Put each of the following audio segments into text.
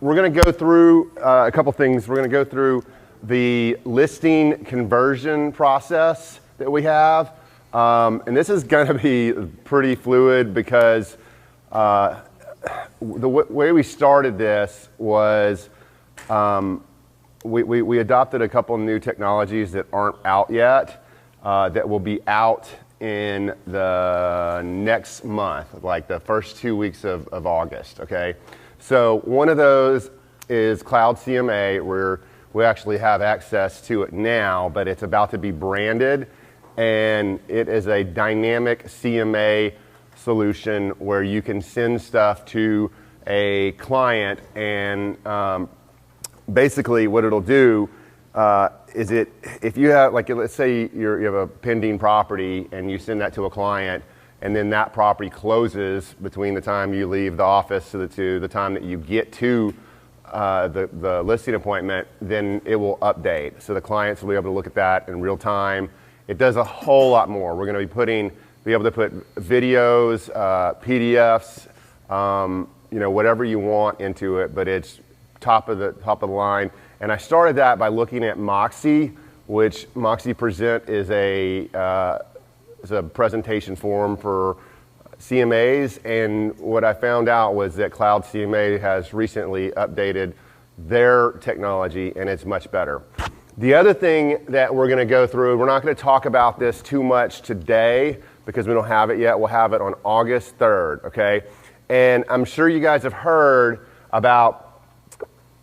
We're going to go through a couple things. We're going to go through the listing conversion process that we have. And this is going to be pretty fluid because the way we started this was we adopted a couple new technologies that aren't out yet, that will be out in the next month, like the first 2 weeks of August, okay? So one of those is Cloud CMA, where we actually have access to it now, but it's about to be branded, and it is a dynamic CMA solution where you can send stuff to a client, and basically what it'll do is if you have, like, let's say you have a pending property and you send that to a client, and then that property closes between the time you leave the office to the time that you get to the listing appointment, then it will update. So the clients will be able to look at that in real time. It does a whole lot more. We're going to be able to put videos, PDFs, whatever you want into it, but it's top of the line. And I started that by looking at Moxie, which Moxie Present is a presentation forum for CMAs, and what I found out was that Cloud CMA has recently updated their technology, and it's much better. The other thing that we're going to go through, we're not going to talk about this too much today because we don't have it yet. We'll have it on August 3rd, okay? And I'm sure you guys have heard about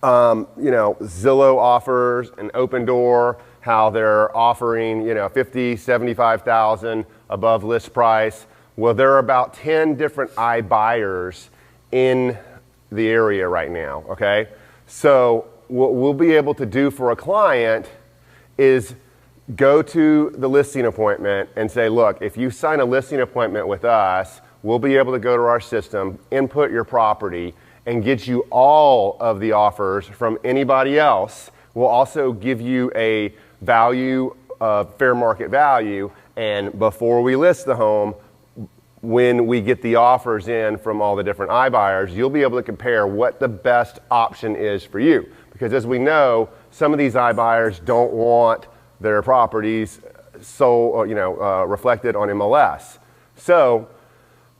Zillow offers and Open Door, how they're offering, $50,000, $75,000 above list price. Well, there are about 10 different iBuyers in the area right now, okay? So what we'll be able to do for a client is go to the listing appointment and say, look, if you sign a listing appointment with us, we'll be able to go to our system, input your property, and get you all of the offers from anybody else. We'll also give you a value, fair market value, and before we list the home, when we get the offers in from all the different iBuyers, you'll be able to compare what the best option is for you. Because as we know, some of these iBuyers don't want their properties reflected on MLS. So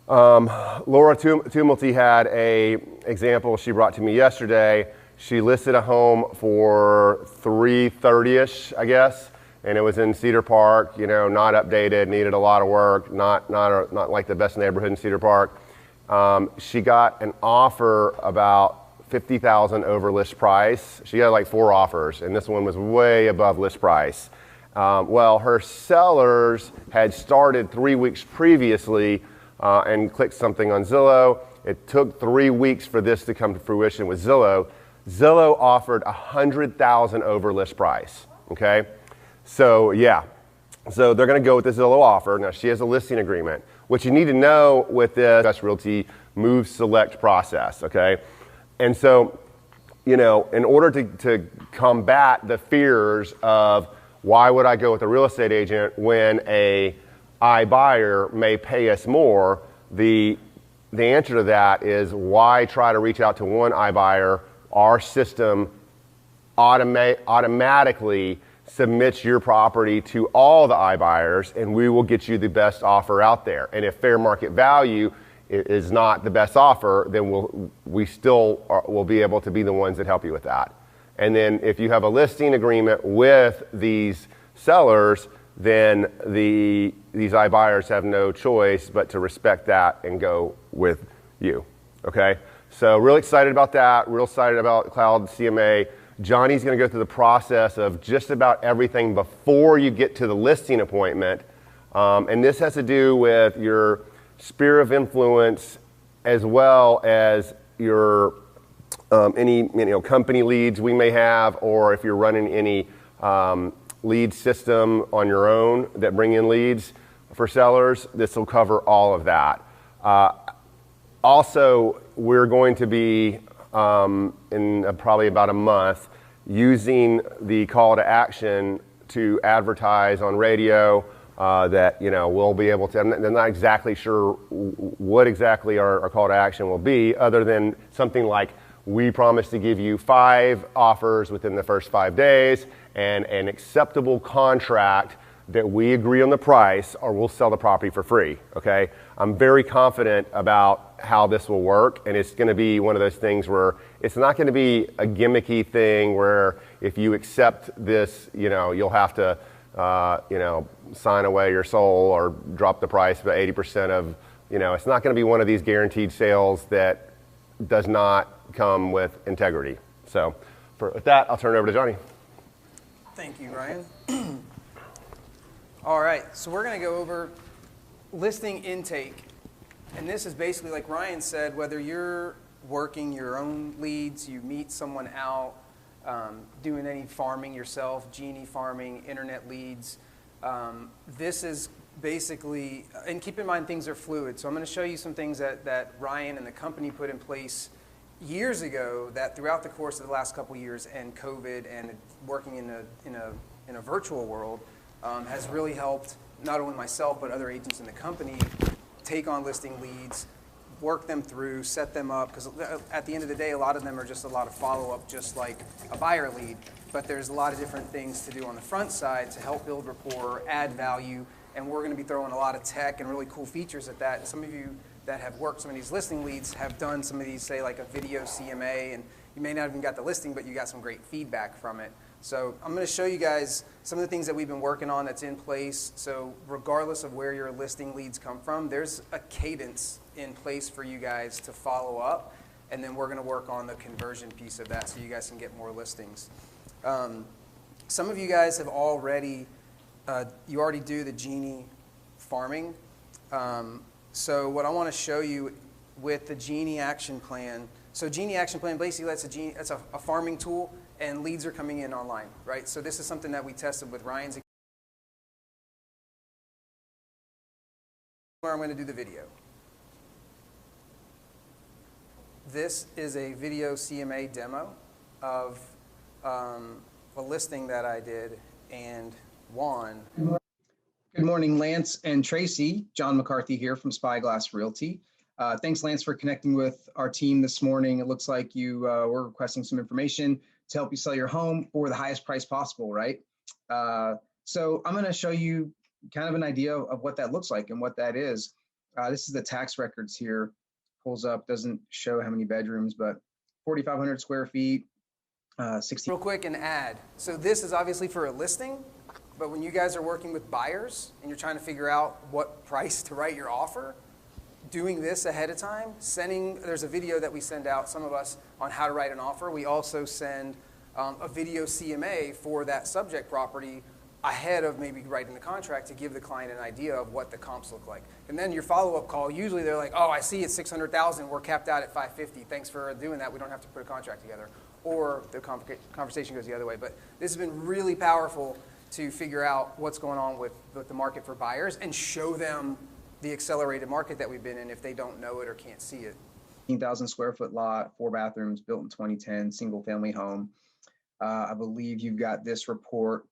Laura Tumulty had a example she brought to me yesterday. She listed a home for $330-ish, I guess, and it was in Cedar Park, not updated, needed a lot of work, not like the best neighborhood in Cedar Park. She got an offer about $50,000 over list price. She had like 4 offers, and this one was way above list price. Well, her sellers had started 3 weeks previously and clicked something on Zillow. It took 3 weeks for this to come to fruition with Zillow. Zillow offered $100,000 over list price, okay? So yeah, so they're gonna go with the Zillow offer. Now she has a listing agreement. What you need to know with this Best Realty Move Select process, okay? And so, in order to combat the fears of why would I go with a real estate agent when a iBuyer may pay us more, the answer to that is why try to reach out to one iBuyer? Our system automatically submits your property to all the iBuyers, and we will get you the best offer out there. And if fair market value is not the best offer, then we still will be able to be the ones that help you with that. And then if you have a listing agreement with these sellers, then these iBuyers have no choice but to respect that and go with you, okay? So real excited about that, real excited about Cloud CMA. Johnny's gonna go through the process of just about everything before you get to the listing appointment. And this has to do with your sphere of influence as well as your any company leads we may have, or if you're running any lead system on your own that bring in leads for sellers, this will cover all of that. Also, we're going to be in probably about a month using the call to action to advertise on radio, that we'll be able to. I'm not exactly sure what exactly our call to action will be, other than something like We promise to give you 5 offers within the first 5 days and an acceptable contract that we agree on the price, or we'll sell the property for free, okay? I'm very confident about how this will work, and it's gonna be one of those things where it's not gonna be a gimmicky thing where if you accept this, you know, you'll have to, you know, sign away your soul or drop the price by 80% of, you know, it's not gonna be one of these guaranteed sales that does not come with integrity. So with that, I'll turn it over to Johnny. Thank you, Ryan. All right, so we're going to go over listing intake. And this is basically, like Ryan said, whether you're working your own leads, you meet someone out, doing any farming yourself, genie farming, internet leads. This is basically, and keep in mind things are fluid. So I'm going to show you some things that Ryan and the company put in place years ago that throughout the course of the last couple of years and COVID and working in a virtual world, has really helped not only myself but other agents in the company take on listing leads, work them through, set them up, because at the end of the day, a lot of them are just a lot of follow-up, just like a buyer lead. But there's a lot of different things to do on the front side to help build rapport, add value, and we're going to be throwing a lot of tech and really cool features at that. And some of you that have worked some of these listing leads have done some of these, say, like a video CMA, and you may not have even got the listing, but you got some great feedback from it. So I'm going to show you guys some of the things that we've been working on that's in place. So regardless of where your listing leads come from, there's a cadence in place for you guys to follow up. And then we're going to work on the conversion piece of that so you guys can get more listings. Some of you guys have already, you already do the Genie farming. So what I want to show you with the Genie Action Plan. So Genie Action Plan basically that's a farming tool, and leads are coming in online, right? So this is something that we tested with Ryan's. Where I'm going to do the video. This is a video CMA demo of a listing that I did and won. Good morning, Lance and Tracy. John McCarthy here from Spyglass Realty. Thanks, Lance, for connecting with our team this morning. It looks like you were requesting some information to help you sell your home for the highest price possible, right? So I'm going to show you kind of an idea of what that looks like and what that is. This is the tax records here. Pulls up, doesn't show how many bedrooms, but 4,500 square feet, 60. Real quick, an ad. So this is obviously for a listing, but when you guys are working with buyers and you're trying to figure out what price to write your offer, doing this ahead of time, there's a video that we send out, some of us, on how to write an offer. We also send a video CMA for that subject property ahead of maybe writing the contract to give the client an idea of what the comps look like. And then your follow-up call, usually they're like, oh, I see it's 600,000, we're capped out at 550. Thanks for doing that, we don't have to put a contract together. Or the conversation goes the other way. But this has been really powerful to figure out what's going on with the market for buyers and show them the accelerated market that we've been in if they don't know it or can't see it. 15,000 square foot lot, 4 bathrooms, built in 2010, single family home. I believe you've got this report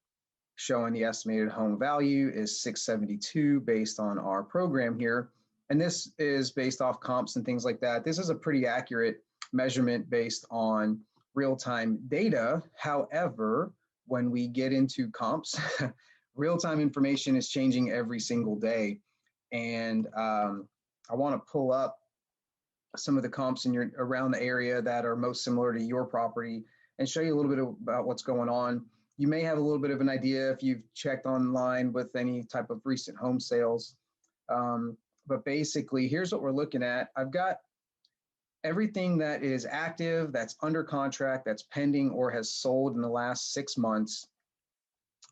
showing the estimated home value is 672 based on our program here. And this is based off comps and things like that. This is a pretty accurate measurement based on real-time data. However, when we get into comps, real-time information is changing every single day. And I want to pull up some of the comps around the area that are most similar to your property and show you a little bit about what's going on. You may have a little bit of an idea if you've checked online with any type of recent home sales. But basically, here's what we're looking at. I've got everything that is active, that's under contract, that's pending, or has sold in the last 6 months.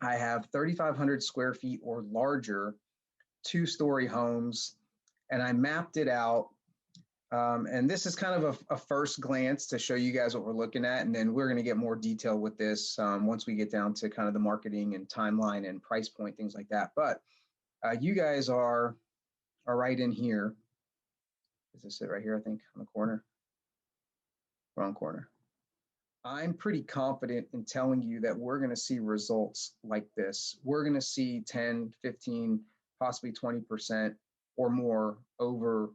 I have 3,500 square feet or larger, 2-story homes, and I mapped it out. And this is kind of a first glance to show you guys what we're looking at, and then we're going to get more detail with this once we get down to kind of the marketing and timeline and price point, things like that. But you guys are right in here. Is this it right here, I think, on the corner? Wrong corner. I'm pretty confident in telling you that we're going to see results like this. We're going to see 10, 15, possibly 20% or more over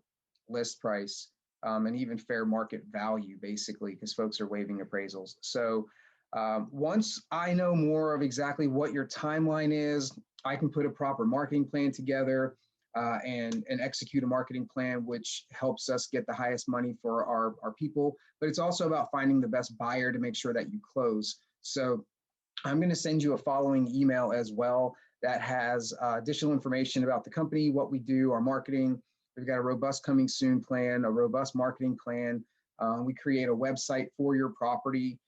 list price and even fair market value, basically, because folks are waiving appraisals. So once I know more of exactly what your timeline is, I can put a proper marketing plan together and execute a marketing plan, which helps us get the highest money for our people. But it's also about finding the best buyer to make sure that you close. So I'm going to send you a following email as well that has additional information about the company, what we do, our marketing. We've got a robust coming soon plan, a robust marketing plan. We create a website for your property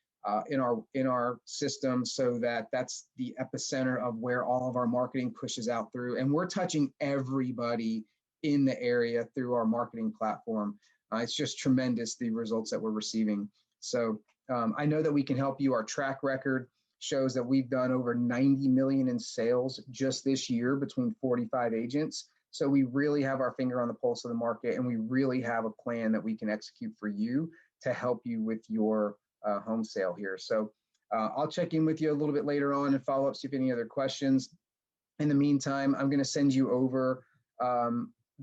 in our system, so that's the epicenter of where all of our marketing pushes out through. And we're touching everybody in the area through our marketing platform. It's just tremendous, the results that we're receiving. So I know that we can help you. Our track record shows that we've done over 90 million in sales just this year between 45 agents. So we really have our finger on the pulse of the market, and we really have a plan that we can execute for you to help you with your home sale here. So I'll check in with you a little bit later on and follow up, see if you have any other questions. In the meantime, I'm going to send you over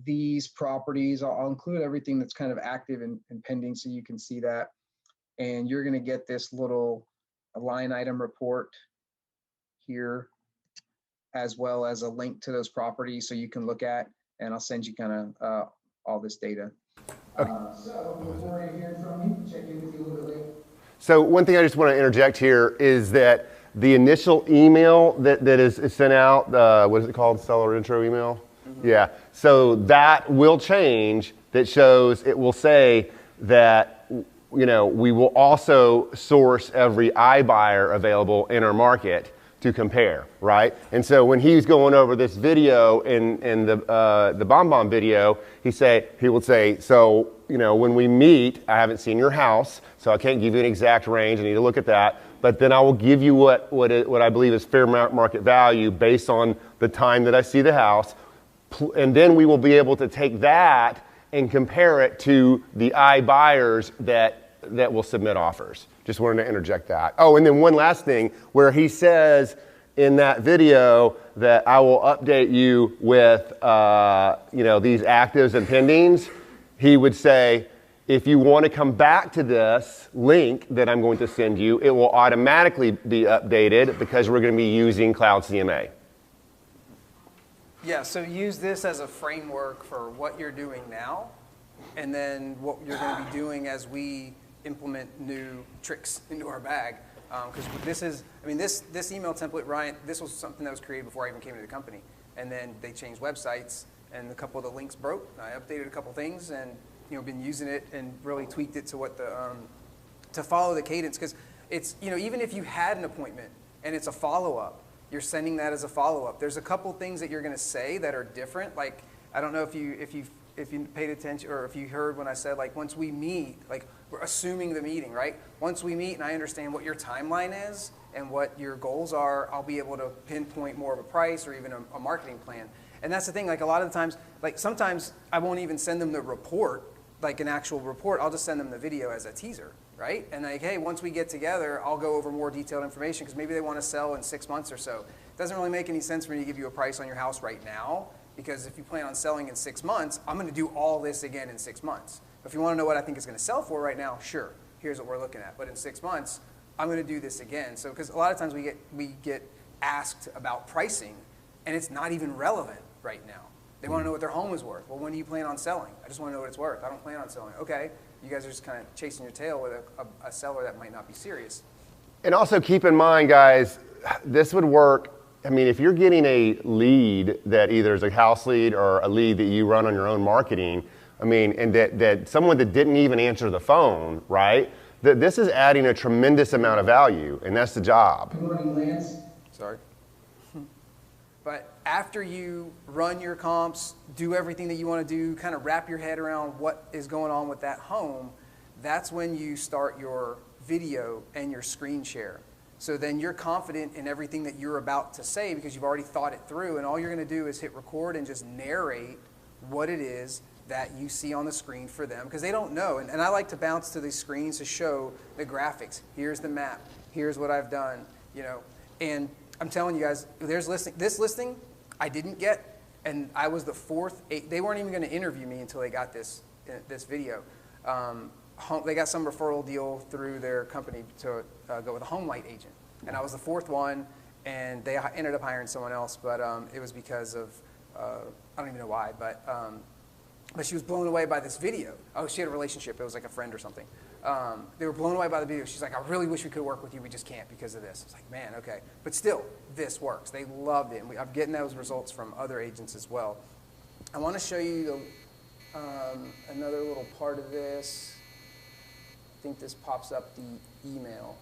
these properties. I'll include everything that's kind of active and pending so you can see that. And you're going to get this little line item report here, as well as a link to those properties so you can look at, and I'll send you kind of all this data. So look forward to hearing from you. Check in with you a little bit later. So one thing I just want to interject here is that the initial email that is sent out, what is it called, seller intro email? Mm-hmm. Yeah, so that will change. That shows, it will say that, you know, we will also source every iBuyer available in our market to compare, right? And so when he's going over this video in the BombBomb video, he will say, so, you know, when we meet, I haven't seen your house, so I can't give you an exact range. I need to look at that. But then I will give you what I believe is fair market value based on the time that I see the house. And then we will be able to take that and compare it to the iBuyers that will submit offers. Just wanted to interject that. Oh, and then one last thing, where he says in that video that I will update you with, you know, these actives and pendings. He would say, if you want to come back to this link that I'm going to send you, it will automatically be updated because we're going to be using Cloud CMA. Yeah, so use this as a framework for what you're doing now, and then what you're going to be doing as we implement new tricks into our bag. Because this is, I mean, this email template, Ryan, this was something that was created before I even came to the company. And then they changed websites, and a couple of the links broke. I updated a couple things, and been using it and really tweaked it to what to follow the cadence. Because it's, even if you had an appointment and it's a follow-up, you're sending that as a follow-up. There's a couple things that you're going to say that are different. Like, I don't know if you paid attention, or if you heard when I said, like, once we meet, like, we're assuming the meeting, right? Once we meet and I understand what your timeline is and what your goals are, I'll be able to pinpoint more of a price or even a marketing plan. And that's the thing, like, a lot of the times, like, sometimes I won't even send them the report, like an actual report. I'll just send them the video as a teaser, right? And like, hey, once we get together, I'll go over more detailed information, because maybe they want to sell in 6 months or so. It doesn't really make any sense for me to give you a price on your house right now, because if you plan on selling in 6 months, I'm going to do all this again in 6 months. If you want to know what I think it's going to sell for right now, sure, here's what we're looking at. But in 6 months, I'm going to do this again. So, because a lot of times we get asked about pricing, and it's not even relevant right now. They want to know what their home is worth. Well, when do you plan on selling? I just want to know what it's worth. I don't plan on selling. Okay, you guys are just kind of chasing your tail with a seller that might not be serious. And also keep in mind, guys, this would work. I mean, if you're getting a lead that either is a house lead or a lead that you run on your own marketing, I mean, and that someone that didn't even answer the phone, right? This is adding a tremendous amount of value, and that's the job. Good morning, Lance. Sorry. But after you run your comps, do everything that you want to do, kind of wrap your head around what is going on with that home, that's when you start your video and your screen share. So then you're confident in everything that you're about to say because you've already thought it through, and all you're going to do is hit record and just narrate what it is that you see on the screen for them, because they don't know. And I like to bounce to these screens to show the graphics. Here's the map. Here's what I've done. And I'm telling you guys, this listing I didn't get, and I was the fourth. They weren't even going to interview me until they got this video. They got some referral deal through their company to go with a home light agent. And I was the fourth one, and they ended up hiring someone else, but it was because of, I don't even know why, but she was blown away by this video. Oh, she had a relationship. It was like a friend or something. They were blown away by the video. She's like, I really wish we could work with you. We just can't because of this. It's like, man, okay. But still, this works. They loved it. And I'm getting those results from other agents as well. I want to show you another little part of this. I think this pops up the email.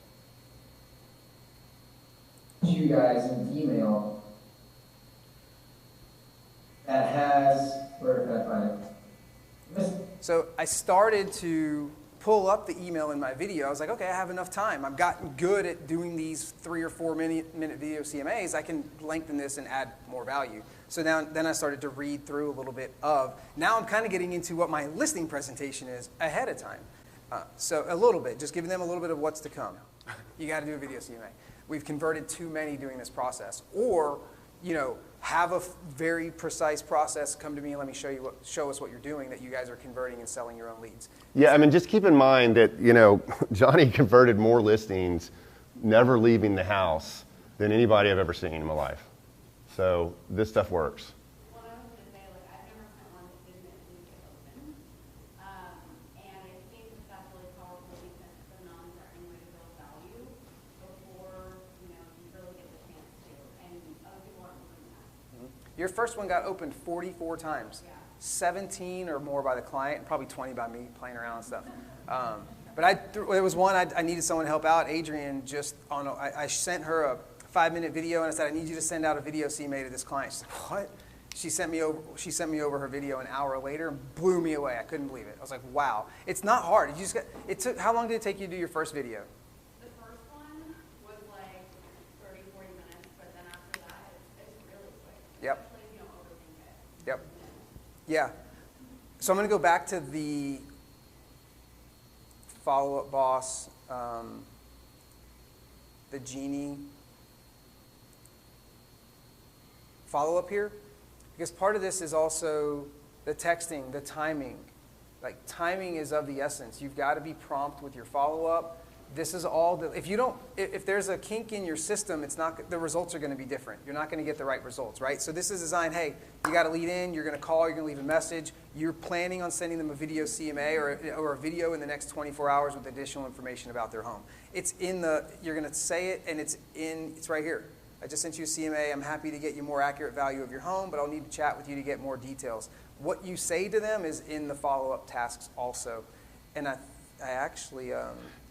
You guys an email that has, where can I find it? So I started to pull up the email in my video. I was like, okay, I have enough time. I've gotten good at doing these 3 or 4 minute video CMAs. I can lengthen this and add more value. So then I started to read through a little bit of, now I'm kind of getting into what my listing presentation is ahead of time. So a little bit, just giving them a little bit of what's to come. You got to do a video CMA. We've converted too many doing this process. Or, have a very precise process, come to me and let me show us what you're doing, that you guys are converting and selling your own leads. Yeah, I mean, just keep in mind that, Johnny converted more listings never leaving the house than anybody I've ever seen in my life. So this stuff works. Well, I was going to say, I've never sent one that didn't leave it open. And I think that's really powerful because the nuns are any way to build value before, you really get the chance to. And other people aren't doing that. Your first one got opened 44 times. Yeah. 17 or more by the client, and probably 20 by me playing around and stuff. But there was one I needed someone to help out. Adrian I sent her a 5-minute video and I said, I need you to send out a video CMA to this client. She's like, what? She sent me over her video an hour later and blew me away. I couldn't believe it. I was like, wow. It's not hard. How long did it take you to do your first video? The first one was like 30, 40 minutes, but then after that, it's really quick. Yep. Especially if you don't overthink it. Yep. Yeah. So I'm going to go back to the follow-up boss, the Genie follow-up here, because part of this is also the texting, the timing. Like, timing is of the essence. You've got to be prompt with your follow-up. This is all if there's a kink in your system, the results are going to be different. You're not going to get the right results, right? So this is designed, hey, you got to lead in, you're going to call, you're going to leave a message. You're planning on sending them a video CMA or a video in the next 24 hours with additional information about their home. You're going to say it, and it's right here. I just sent you a CMA. I'm happy to get you more accurate value of your home, but I'll need to chat with you to get more details. What you say to them is in the follow-up tasks also. And I actually...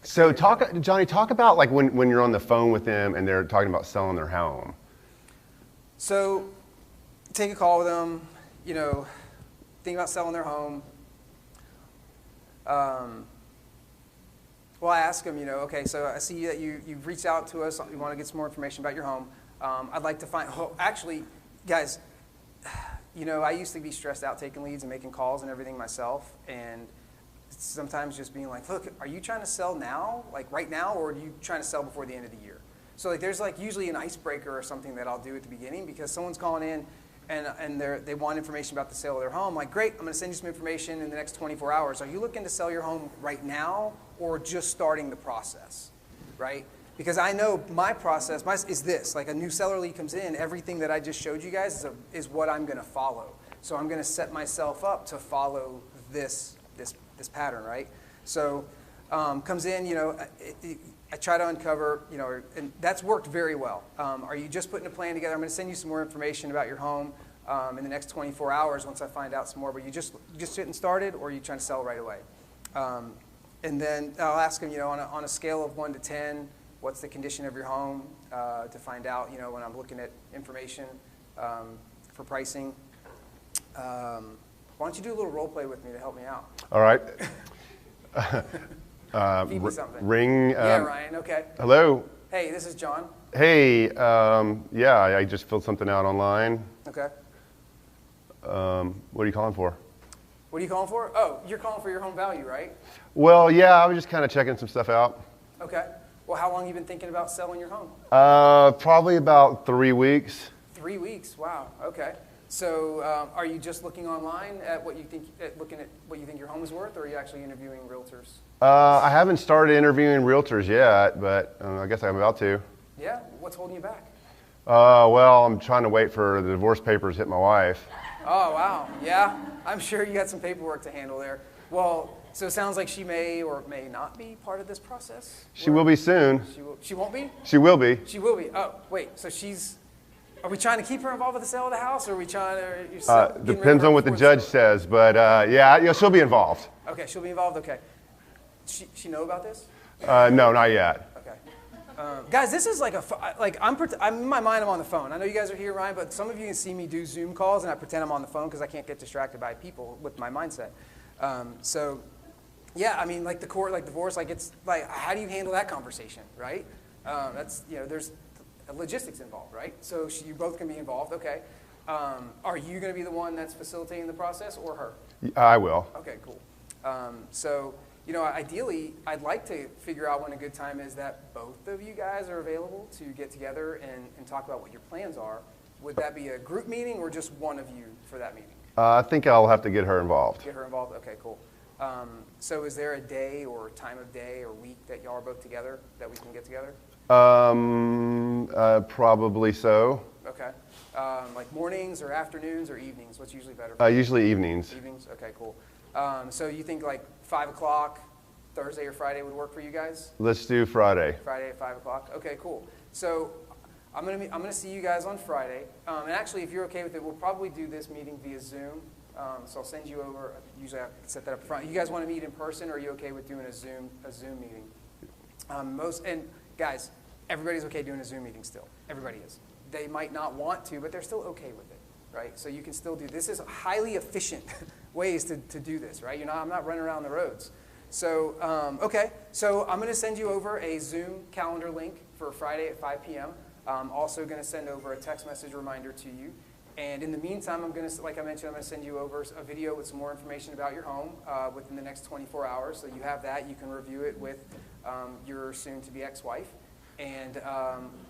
So Johnny, talk about like when you're on the phone with them and they're talking about selling their home. So take a call with them, think about selling their home. Well, I ask them, okay, so I see that you've reached out to us. You want to get some more information about your home. I'd like to actually, guys, I used to be stressed out taking leads and making calls and everything myself. And sometimes just being like, look, are you trying to sell now, like right now, or are you trying to sell before the end of the year? So there's usually an icebreaker or something that I'll do at the beginning because someone's calling in and they want information about the sale of their home. Like, great, I'm going to send you some information in the next 24 hours. Are you looking to sell your home right now or just starting the process, right? Because I know my process is this. Like, a new seller lead comes in, everything that I just showed you guys is what I'm going to follow. So I'm going to set myself up to follow this pattern, right? So comes in, I try to uncover, and that's worked very well. Are you just putting a plan together? I'm going to send you some more information about your home in the next 24 hours once I find out some more. But you just getting started, or are you trying to sell right away? And then I'll ask them, on a scale of 1 to 10, what's the condition of your home to find out, when I'm looking at information for pricing. Why don't you do a little role play with me to help me out? All right. Feed me something. Ring. Yeah, Ryan, okay. Hello. Hey, this is John. Hey, yeah, I just filled something out online. Okay. What are you calling for? What are you calling for? Oh, you're calling for your home value, right? Well, yeah, I was just kind of checking some stuff out. Okay. Well, how long have you been thinking about selling your home? Probably about 3 weeks. 3 weeks, wow, okay. So are you just looking online at what you think, looking at what you think your home is worth, or are you actually interviewing realtors? I haven't started interviewing realtors yet, but I guess I'm about to. Yeah? What's holding you back? Well, I'm trying to wait for the divorce papers to hit my wife. Oh, wow. Yeah? I'm sure you got some paperwork to handle there. Well, so it sounds like she may or may not be part of this process? She will be soon. She won't be? She will be. She will be. Oh, wait. So are we trying to keep her involved with the sale of the house, or are we trying to... Depends on what the judge says, but yeah, she'll be involved. Okay, she'll be involved? Okay. She know about this? No, not yet. Okay. Guys, this is like I'm in my mind, I'm on the phone. I know you guys are here, Ryan, but some of you can see me do Zoom calls, and I pretend I'm on the phone because I can't get distracted by people with my mindset. So, yeah, I mean, like the court, like divorce, like it's like, how do you handle that conversation, right? That's, there's logistics involved, right? So you both can be involved, okay. Are you going to be the one that's facilitating the process, or her? I will. Okay, cool. So, ideally, I'd like to figure out when a good time is that both of you guys are available to get together and talk about what your plans are. Would that be a group meeting or just one of you for that meeting? I think I'll have to get her involved. Get her involved? Okay, cool. So is there a day or time of day or week that y'all are both together that we can get together? Probably so. Okay. Like mornings or afternoons or evenings? What's usually better? Usually evenings. Evenings? Okay, cool. So you think like 5 o'clock Thursday or Friday would work for you guys? Let's do Friday. Friday at 5 o'clock? Okay, cool. So I'm gonna see you guys on Friday. And actually, if you're okay with it, we'll probably do this meeting via Zoom. So I'll send you over. Usually I set that up front. You guys want to meet in person, or are you okay with doing a Zoom meeting? And guys, everybody's okay doing a Zoom meeting still. Everybody is. They might not want to, but they're still okay with it, right? So you can still do this. Is highly efficient ways to do this, right? I'm not running around the roads. So okay. So I'm going to send you over a Zoom calendar link for Friday at 5 p.m. I'm also going to send over a text message reminder to you. And in the meantime, like I mentioned, I'm going to send you over a video with some more information about your home within the next 24 hours. So you have that. You can review it with your soon-to-be ex-wife. And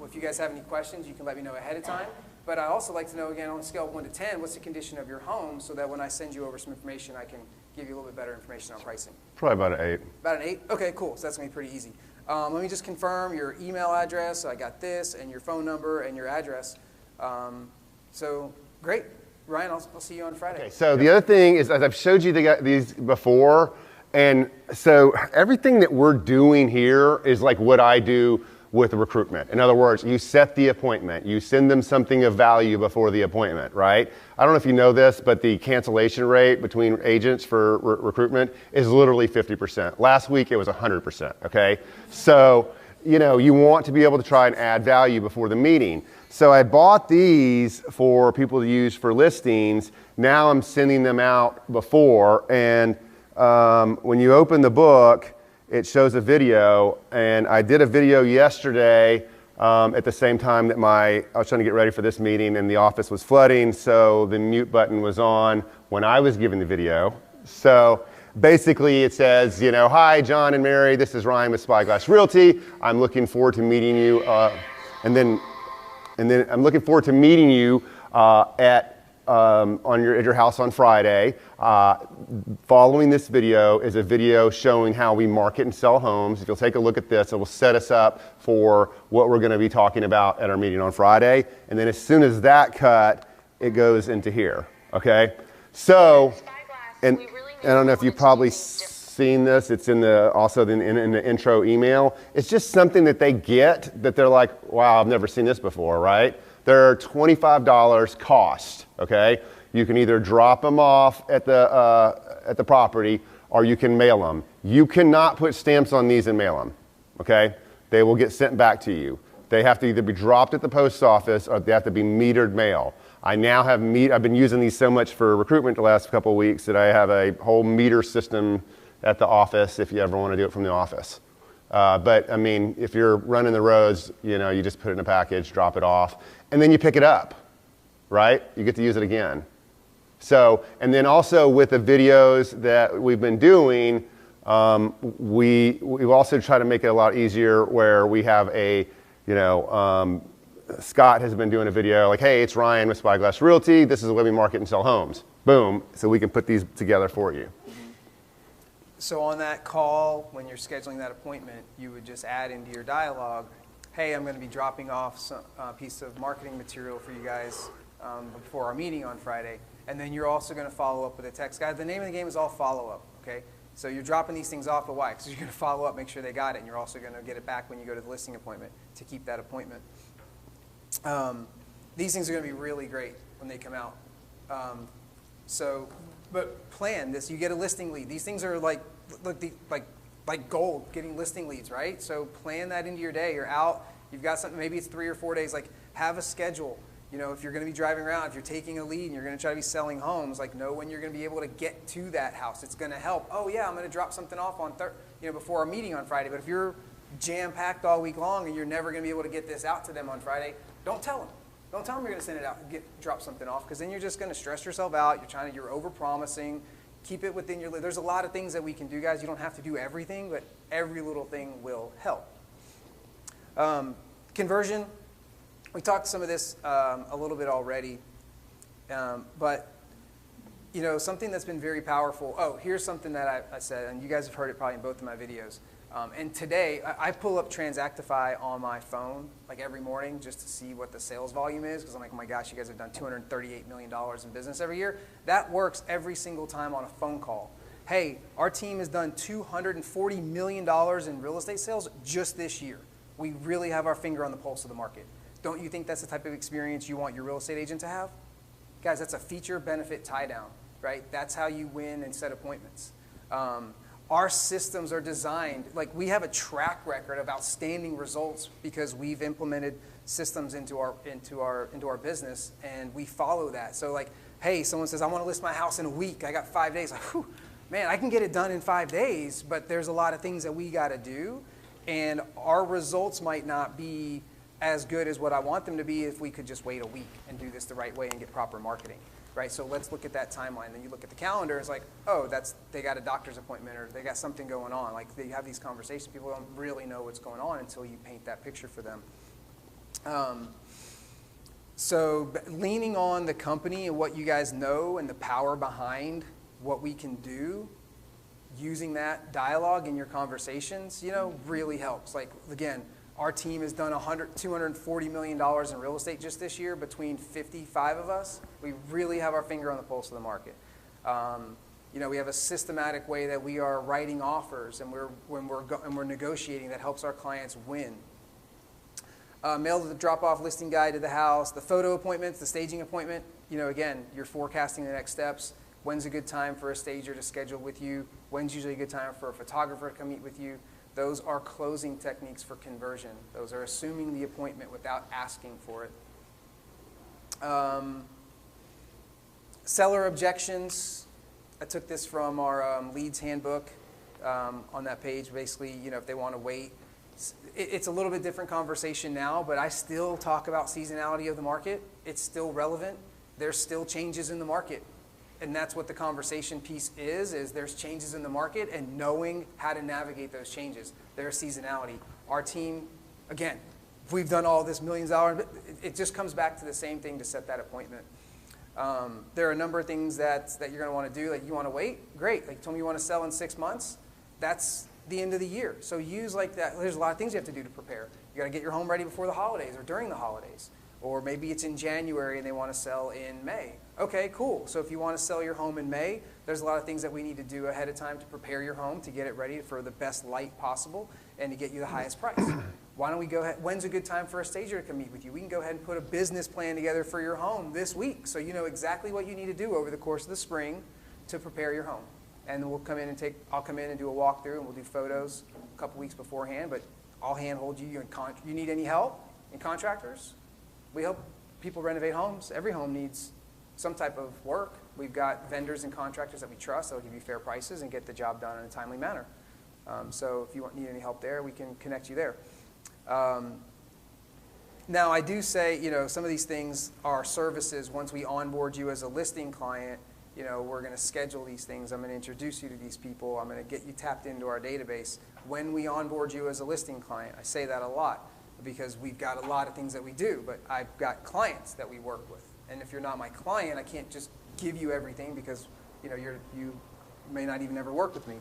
if you guys have any questions, you can let me know ahead of time. But I also like to know, again, on a scale of 1 to 10, what's the condition of your home, so that when I send you over some information, I can give you a little bit better information on pricing. Probably about an 8. About an 8? Okay, cool. So that's going to be pretty easy. Let me just confirm your email address. So I got this, and your phone number, and your address. So great. Ryan, I'll see you on Friday. Okay, so the other thing is, as I've showed you these before, and so everything that we're doing here is like what I do with recruitment. In other words, you set the appointment. You send them something of value before the appointment, right? I don't know if you know this, but the cancellation rate between agents for recruitment is literally 50%. Last week, it was 100%, okay? So, you want to be able to try and add value before the meeting. So I bought these for people to use for listings. Now I'm sending them out before, and when you open the book, it shows a video, and I did a video yesterday at the same time that I was trying to get ready for this meeting, and the office was flooding, so the mute button was on when I was giving the video. So basically it says, hi, John and Mary, this is Ryan with Spyglass Realty. I'm looking forward to meeting you, and then I'm looking forward to meeting you at your house on Friday. Following this video is a video showing how we market and sell homes. If you'll take a look at this, it will set us up for what we're going to be talking about at our meeting on Friday. And then as soon as that cut, it goes into here. Okay? So, and I don't know if you've probably seen this. It's also in the intro email. It's just something that they get that they're like, wow, I've never seen this before, right? They're $25 cost, okay? You can either drop them off at the property, or you can mail them. You cannot put stamps on these and mail them, okay? They will get sent back to you. They have to either be dropped at the post office, or they have to be metered mail. I now have I've been using these so much for recruitment the last couple of weeks that I have a whole meter system at the office if you ever want to do it from the office. But I mean, if you're running the roads, you just put it in a package, drop it off, and then you pick it up, right? You get to use it again. So, and then also with the videos that we've been doing, we've also tried to make it a lot easier where we have a, Scott has been doing a video like, hey, it's Ryan with Spyglass Realty. This is the way we market and sell homes. Boom. So we can put these together for you. So on that call, when you're scheduling that appointment, you would just add into your dialogue, hey, I'm going to be dropping off some piece of marketing material for you guys before our meeting on Friday. And then you're also going to follow up with a text. Guys, the name of the game is all follow-up, okay? So you're dropping these things off, but why? Because you're going to follow up, make sure they got it, and you're also going to get it back when you go to the listing appointment to keep that appointment. These things are going to be really great when they come out. But plan this. You get a listing lead. These things are like gold, getting listing leads, right? So plan that into your day. You're out. You've got something. Maybe it's 3 or 4 days. Like have a schedule. You know, if you're going to be driving around, if you're taking a lead and you're going to try to be selling homes, like know when you're going to be able to get to that house. It's going to help. Oh yeah, I'm going to drop something off on before our meeting on Friday. But if you're jam-packed all week long and you're never going to be able to get this out to them on Friday, don't tell them. Don't tell them you're going to send it out and drop something off, because then you're just going to stress yourself out. You're over-promising. Keep it within your. There's a lot of things that we can do, guys. You don't have to do everything, but every little thing will help. Conversion. We talked some of this a little bit already, but something that's been very powerful. Oh, here's something that I said, and you guys have heard it probably in both of my videos. And today, I pull up Transactify on my phone like every morning just to see what the sales volume is, because I'm like, oh my gosh, you guys have done $238 million in business every year. That works every single time on a phone call. Hey, our team has done $240 million in real estate sales just this year. We really have our finger on the pulse of the market. Don't you think that's the type of experience you want your real estate agent to have? Guys, that's a feature benefit tie down, right? That's how you win and set appointments. Our systems are designed, like we have a track record of outstanding results because we've implemented systems into our business, and we follow that. So like, hey, someone says, I want to list my house in a week. I got 5 days. Like, whew, man, I can get it done in 5 days, but there's a lot of things that we got to do, and our results might not be as good as what I want them to be if we could just wait a week and do this the right way and get proper marketing. Right, so let's look at that timeline. Then you look at the calendar. It's like, oh, they got a doctor's appointment or they got something going on. Like they have these conversations. People don't really know what's going on until you paint that picture for them. So leaning on the company and what you guys know and the power behind what we can do, using that dialogue in your conversations, really helps. Like again, our team has done $240 million in real estate just this year between 55 of us. We really have our finger on the pulse of the market. We have a systematic way that we are writing offers, and we're negotiating that helps our clients win. Mail the drop-off listing guide to the house, the photo appointments, the staging appointment. Again, you're forecasting the next steps. When's a good time for a stager to schedule with you? When's usually a good time for a photographer to come meet with you? Those are closing techniques for conversion. Those are assuming the appointment without asking for it. Seller objections. I took this from our leads handbook on that page. Basically, if they want to wait. It's a little bit different conversation now, but I still talk about seasonality of the market. It's still relevant. There's still changes in the market. And that's what the conversation piece is there's changes in the market and knowing how to navigate those changes. There's seasonality. Our team, again, if we've done all this millions of dollars, it just comes back to the same thing to set that appointment. There are a number of things that you're going to want to do. Like you want to wait? Great. Like you told me you want to sell in 6 months. That's the end of the year. So use like that. There's a lot of things you have to do to prepare. You got to get your home ready before the holidays or during the holidays. Or maybe it's in January and they want to sell in May. Okay, cool. So if you want to sell your home in May, there's a lot of things that we need to do ahead of time to prepare your home, to get it ready for the best light possible, and to get you the highest price. Why don't we go ahead? When's a good time for a stager to come meet with you? We can go ahead and put a business plan together for your home this week, so you know exactly what you need to do over the course of the spring to prepare your home. And we'll come in and I'll come in and do a walkthrough, and we'll do photos a couple weeks beforehand. But I'll handhold you. You need any help in contractors? We help people renovate homes. Every home needs some type of work. We've got vendors and contractors that we trust. They'll give you fair prices and get the job done in a timely manner. So if you need any help there, we can connect you there. Now, I do say, some of these things are services. Once we onboard you as a listing client, we're going to schedule these things. I'm going to introduce you to these people. I'm going to get you tapped into our database. When we onboard you as a listing client, I say that a lot. because we've got a lot of things that we do, but I've got clients that we work with. And if you're not my client, I can't just give you everything because you may not even ever work with me.